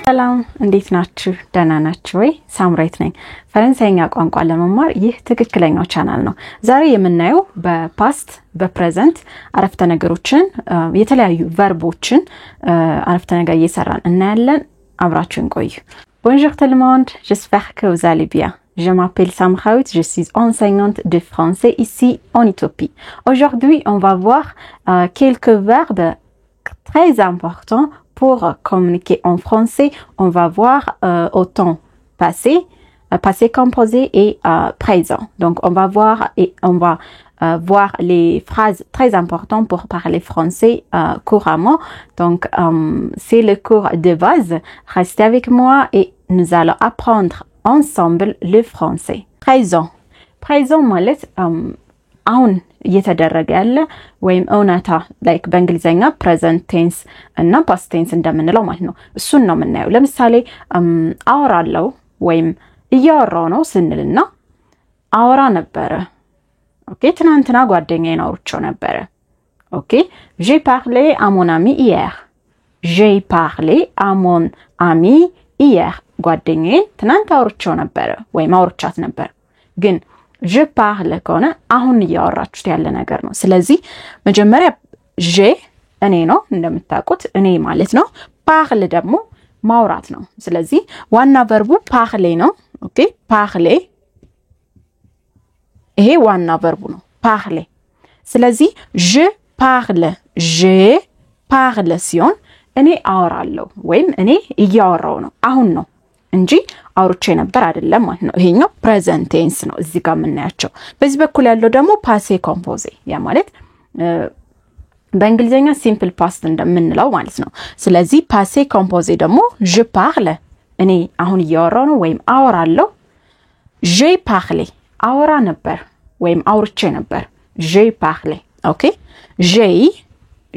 ሰላም እንዴት ናችሁ ደህና ናችሁ ወይ ሳምራይት ነኝ ፈረንሳይኛ ቋንቋ ለመማር ይህ ትክክለኛው ቻናል ነው ዛሬ የምናየው በፓስት በፕሬዘንት አረፍተ ነገሮችን የተለያዩ ቨርቦችን አረፍተ ነገር እየሰራን እናያለን አብራችሁን ቆዩ Bonjour tout le monde j'espère que vous allez bien Je m'appelle Samraout, je suis enseignante de français ici en Éthiopie. Aujourd'hui, on va voir quelques verbes très importants pour communiquer en français. On va voir au temps passé, passé composé et présent. Donc, on va voir les phrases très importantes pour parler français couramment. Donc, c'est le cours de base. Restez avec moi et nous allons apprendre ensemble le français. Présent ማለት አሁን እየተደረገ ያለ ወይም እውነታ ላይክ በእንግሊዘኛ present tense እና past tense እንደምንለው ማለት ነው እሱን ነው የምናየው ለምሳሌ አወራለሁ ወይም እያወራው ነው ስንልና አወራ ነበር ኦኬ ትናንትና ጓደኛዬን አውርቼው ነበር ኦኬ j'ai parlé à mon ami hier j'ai parlé à mon ami hier ጓደኛዬን ትናንት አውርቼው ነበር ወይም አውርቻት ነበር ግን je parle ከሆነ አሁን እያወራችሁት ያለ ነገር ነው ስለዚህ መጀመሪያ je እኔ ነው እንደምታውቁት እኔ ማለት ነው parle ደግሞ ማውራት ነው ስለዚህ ዋና ቨርቡ parler ነው ኦኬ parler ይሄ ዋና ቨርቡ ነው parler ስለዚህ je parle ሲሆን እኔ አወራለሁ ወይም እኔ እያወራው ነው አሁን ነው እንጂ አውርቼ ነበር አይደለም ማለት ነው ይሄኛው present tense ነው እዚህ ጋር የምናያቸው በዚህ በኩል ያለው ደግሞ passé composé ያ ማለት በእንግሊዘኛ simple past እንደምንለው ማለት ነው ስለዚህ passé composé ደግሞ je parle እኔ አሁን እያወራው ነው ወይም አወራለሁ j'ai parlé አወራ ነበር ወይም አውርቼ ነበር j'ai parlé ኦኬ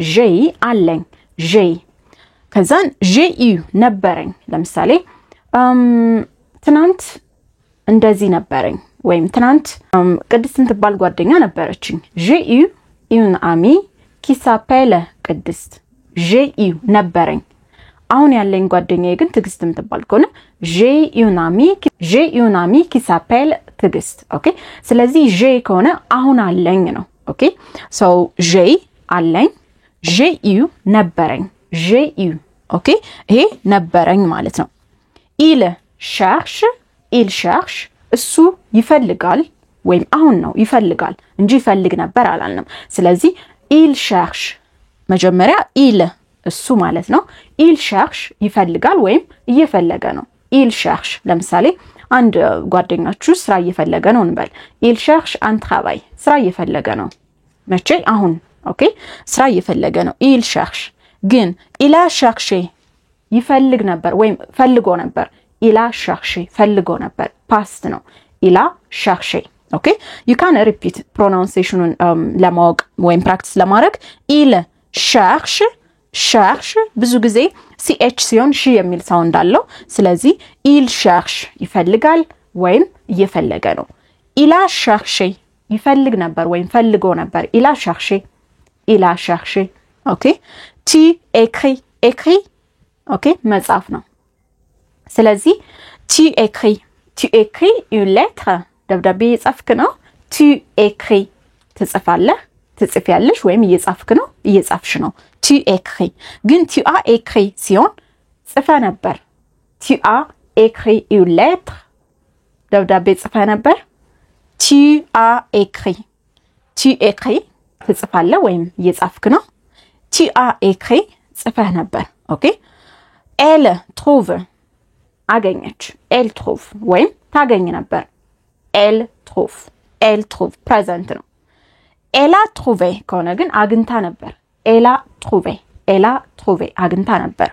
j'ai አለኝ j'ai ከዛን j'ai eu ነበረኝ ለምሳሌ ትናንት እንደዚህ ነበረኝ ወይም ትናንት ቅድስት እንትባል ጓደኛ ነበረችኝ j'ai eu une amie qui s'appelle ቅድስት j'ai eu ነበረኝ አሁን ያለኝ ጓደኛዬ ግን ትግስት እንትባል ከሆነ j'ai une amie qui s'appelle ትግስት ኦኬ ስለዚህ j'ai ከሆነ አሁን አለኝ ነው ኦኬ so j'ai አለኝ j'ai eu ነበረኝ j'ai eu ኦኬ ይሄ ነበረኝ ማለት ነው il cherche እሱ ይፈልጋል ወይም አሁን ነው ይፈልጋል እንጂ ይፈልግ ነበር አላልንም ስለዚህ il cherche መጀመሪያ il እሱ ማለት ነው il cherche ይፈልጋል ወይም እየፈለገ ነው il cherche ለምሳሌ አንድ ጓደኛችሁ ስራ እየፈለገ ነው እንበል il cherche un travail ስራ እየፈለገ ነው መቼ አሁን ኦኬ ስራ እየፈለገ ነው il cherche ግን il a cherché ይፈልግ ነበር ወይም ፈልጎ ነበር il a cherché ፈልጎ ነበር past ነው il a cherché okay you can repeat pronunciation ለማወቅ ወይም practice ለማድረግ il cherche ብዙ ጊዜ ch ሲሆን ሺ የሚል ሳውንድ አለው ስለዚህ il cherche ይፈልጋል ወይም እየፈለገ ነው il a cherché ይፈልግ ነበር ወይም ፈልጎ ነበር il a cherché okay tu écris okay መጻፍ ነው ስለዚህ tu écris une lettre ደብዳቤ እየጻፍክ ነው tu écris ትጽፋለሽ ወይም እየጻፍሽ ነው tu écris ግን tu as écrit ሲሆን ጽፈ ነበር tu as écrit une lettre ደብዳቤ ጽፈ ነበር tu as écrit ትጽፋለህ ወይም እየጻፍክ ነው tu as écrit ጽፈህ ነበር ኦኬ elle trouve አገኘች elle trouve ወይም ታገኝ ነበር elle trouve present ነው elle a trouvé ከሆነ ግን አግኝታ ነበር elle a trouvé አግኝታ ነበር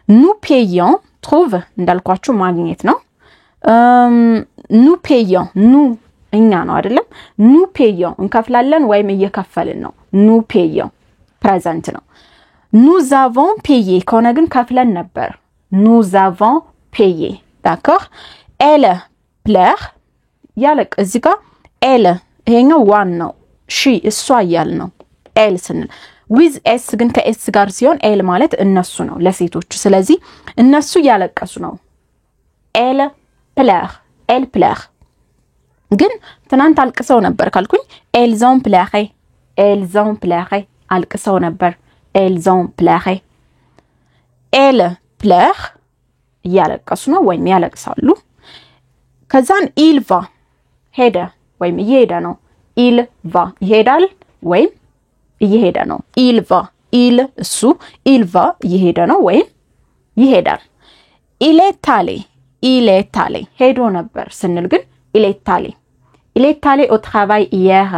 nous payons trouve እንዳልኳችሁ ማግኘት ነው nous payons እኛ ነው አይደለም nous payons እንከፍላለን ወይም እየከፈልን ነው nous payons present ነው nous avons payé ከሆነ ግን ከፍለን ነበር nous avons payé d'accord elle pleure ያለቅ እዚህ ጋር elle ይሄኛው ዋን ነው ሺ እሷ ያል ነው elle ስንል with s ግን ከs ጋር ሲሆን ኤል ማለት እነሱ ነው ለሴቶች ስለዚህ እነሱ ያለቀሱ ነው elle pleure ግን ትናንት አልቅሰው ነበር ካልኩኝ elles ont pleuré አልቅሰው ነበር elles ont pleuré elle pleure ያለቀሱ ነው ወይም ያለቅሳሉ ከዛን il va ሄደ ወይም ይሄዳ ነው il va ይሄዳል ወይም ይሄዳ ነው il va il va ይሄዳ ነው ወይም ይሄዳል il est allé ሄዶ ነበር ስንል ግን il est allé au travail hier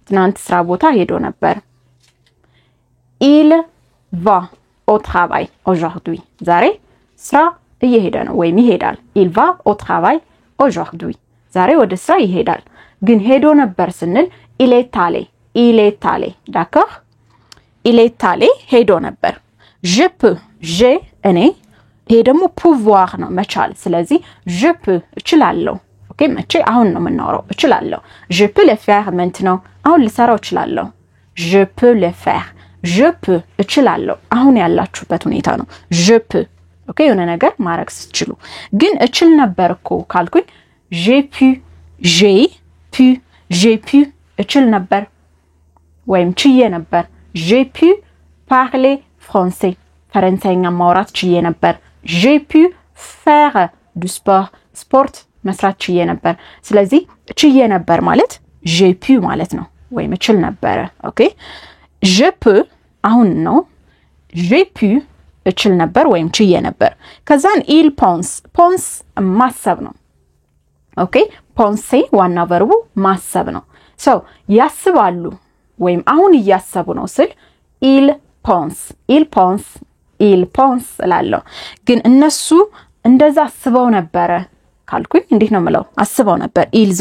ትናንት ስራ ቦታ ሄዶ ነበር il va au travail aujourd'hui ዛሬ ስራ ይሄዳ ነው ወይም ይሄዳል il va au travail aujourd'hui ዛሬ ወደ ስራ ይሄዳል ግን ሄዶ ነበር ስንል il est allé d'accord il est allé ሄዶ ነበር je peux እኔ ይሄ ደግሞ pouvoir ነው መቻል ስለዚህ je peux እችላለሁ ኦኬ መቼ አሁን ነው የምናወራው እችላለሁ je peux le faire maintenant አሁን ልሰራው እችላለሁ je peux le faire እችላለሁ አሁን ያላችሁበት ሁኔታ ነው je peux ኦኬ የሆነ ነገር ማድረግ ስትችሉ ግን እችል ነበርኮ ካልኩኝ j'ai pu እችል ነበር ወይም ችዬ ነበር j'ai pu parler français ፈረንሳይኛ ማውራት ችዬ ነበር j'ai pu faire du sport መስራት ችዬ ነበር ስለዚህ ችዬ ነበር ማለት j'ai pu ማለት ነው ወይም እችል ነበር ኦኬ je peux አሁን ነው j'ai pu እችል ነበር ወይም ችዬ ነበር ከዛን il pense ማሰብ ነው ኦኬ penser ዋና ቨርቡ ማሰብ ነው so ያስባሉ ወይም አሁን ያያሰቡ ነው ስል il pense ላለው ግን እነሱ እንደዛ አስበው ነበር ካልኩኝ እንዴት ነው ማለት አስበው ነበር ils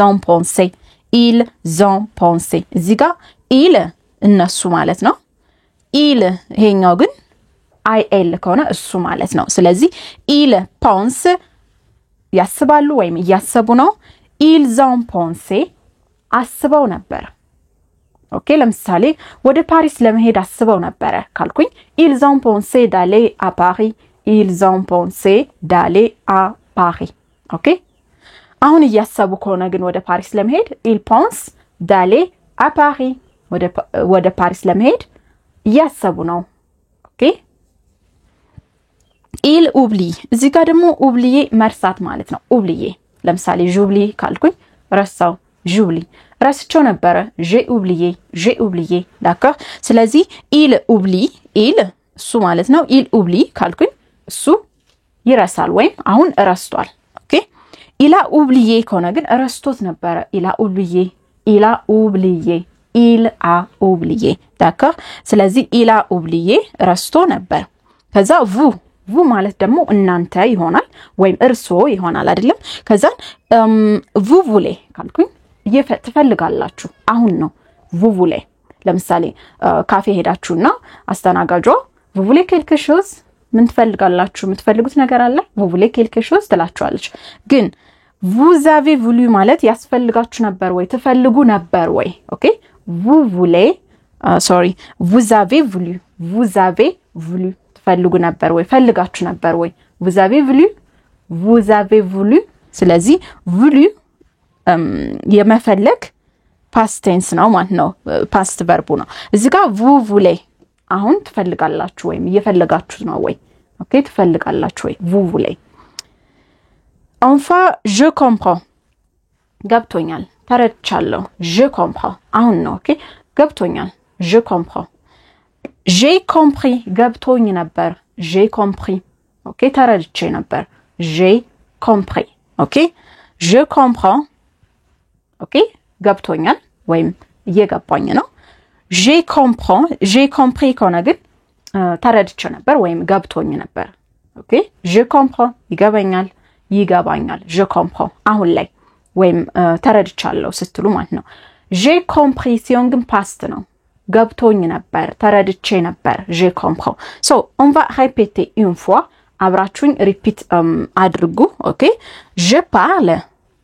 ont pensé እዚህ ጋር il እነሱ ማለት ነው il ይሄኛው ግን il ከሆነ እሱ ማለት ነው ስለዚህ il pense ያስባሉ ወይም ያያሰቡ ነው ils ont pensé አስበው ነበር ኦኬ ለምሳሌ ወደ ፓሪስ ለመሄድ አስበው ነበር ካልኩኝ ils ont pensé d'aller à Paris ኦኬ አሁን ያያሰቡ ከሆነ ግን ወደ ፓሪስ ለመሄድ ils pensent d'aller à Paris ወደ ፓሪስ ለመሄድ ያያሰቡ ነው ኦኬ il oublie እዚህ ጋር ደግሞ oublier መርሳት ማለት ነው oublier ለምሳሌ j'oublie ካልኩኝ ረሳው j'oublie ረስቸው ነበር j'ai oublié d'accord ስለዚህ il oublie እሱ ማለት ነው il oublie ካልኩኝ እሱ ይረሳል ወይም አሁን ረስቷል ኦኬ il a oublié ከሆነ ግን ረስቶት ነበር il a oublié d'accord ስለዚህ il a oublié ረስቶ ነበር ከዛ vous ማለት ደግሞ እናንተ ይሆናል ወይም እርሶ ይሆናል አይደለም ከዛ vous voulez ካልኩኝ ትፈልጋላችሁ አሁን ነው vous voulez ለምሳሌ ካፌ ሄዳችሁና አስተናጋጇ vous voulez quelque chose ምን ትፈልጋላችሁ የምትፈልጉት ነገር አለ vous voulez quelque chose ትላችኋለች ግን vous avez voulu ማለት ያስፈልጋችሁ ነበር ወይ ትፈልጉ ነበር ወይ ኦኬ vous avez voulu ትፈልጉ ነበር ወይ ፈልጋችሁ ነበር ወይ vous avez voulu ስለዚህ voulu የመፈለግ past tense ነው ማለት ነው past verb ነው እዚህ ጋር vous voulez አሁን ትፈልጋላችሁ ወይ እየፈለጋችሁ ነው ወይ ኦኬ ትፈልጋላችሁ ወይ vous voulez enfin je comprends ገብቶኛል ተረድቻለሁ je comprends አሁን ነው ኦኬ ገብቶኛል je comprends j'ai compris ገብቶኝ ነበር j'ai compris ኦኬ ተረድቼ ነበር j'ai compris ኦኬ je comprends ኦኬ ገብቶኛል ወይም እየገባኝ ነው j'ai compris ከሆነ ግን ተረድቼ ነበር ወይም ገብቶኝ ነበር ኦኬ je comprends ይገባኛል je comprends አሁን ላይ ወይም ተረድቻለሁ ስትሉ ማለት ነው j'ai compris ሲሆን ግን past ነው ገብቶኝ ነበር ተረድቼ ነበር j'ai compris so on va répéter une fois አብራችሁኝ repeat አድርጉ ኦኬ je parle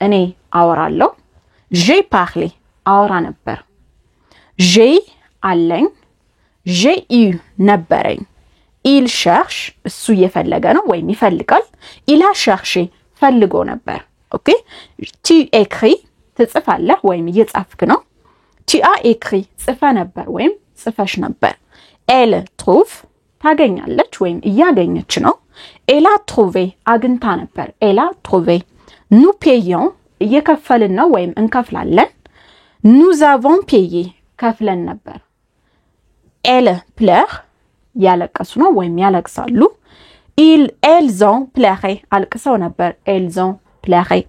እኔ አወራለሁ j'ai parlé አወራ ነበር j'ai አለኝ j'ai eu ነበረኝ il cherche እሱ እየፈለገ ነው ወይም ይፈልጋል il a cherché ፈልጎ ነበር ኦኬ tu écris ትጽፋለህ ወይም እየጻፍክ ነው tu as écrit ጽፈ ነበር ወይም ጽፈሽ ነበር elle trouve ታገኛለች ወይም እያገኘች ነው elle a trouvé አግኝታ ነበር elle a trouvé nous payons እየከፈልን ነው ወይም እንከፍላለን nous avons payé ከፍለን ነበር elle pleure ያለቀሱ ነው ወይም ያለቅሳሉ elles ont pleuré አልቅሰው ነበር elles ont pleuré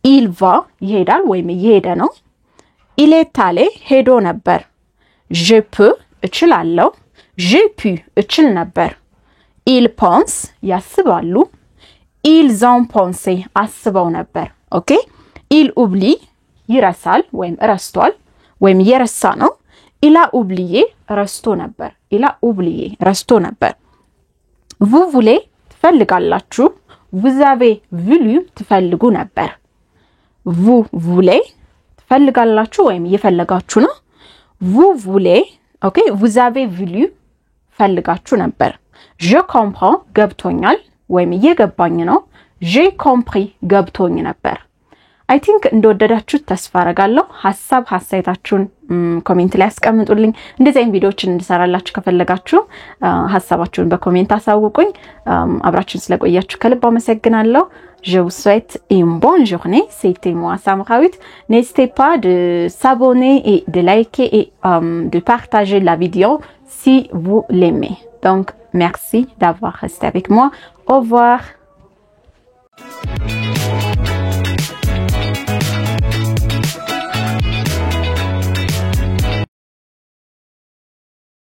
il va ይሄዳል ወይም እየሄደ ነው il est allé ሄዶ ነበር je peux እችላለሁ j'ai pu እችል ነበር il pense ያስባሉ ils ont pensé አስበው ነበር ኦኬ il oublie ይረሳል ወይም ረስቷል ወይም የረሳ ነው il a oublié ረስቶ ነበር il a oublié ረስቶ ነበር vous voulez ትፈልጋላችሁ vous avez voulu ትፈልጉ ነበር vous voulez ትፈልጋላችሁ ወይም እየፈለጋችሁ ነው vous voulez ኦኬ vous avez voulu ፈልጋችሁ ነበር je comprends ገብቶኛል ወይም እየገባኝ ነው j'ai compris ገብቶኝ ነበር I think እንደወደዳችሁ ተስፋ አረጋለሁ ሐሳብ ሐሳይታችሁን ኮሜንት ላይ አስቀምጡልኝ እንደዚህ አይነት ቪዲዮዎችን እንድሰራላችሁ ከፈለጋችሁ ሐሳባችሁን በኮሜንት አሳውቁኝ አብራችሁን ስለቆያችሁ ከልብ አመሰግናለሁ Je vous souhaite une bonne journée. C'était moi, Samrawit. N'hésitez pas de s'abonner et de liker et de partager la vidéo si vous l'aimez. Donc, merci d'avoir resté avec moi. Au revoir.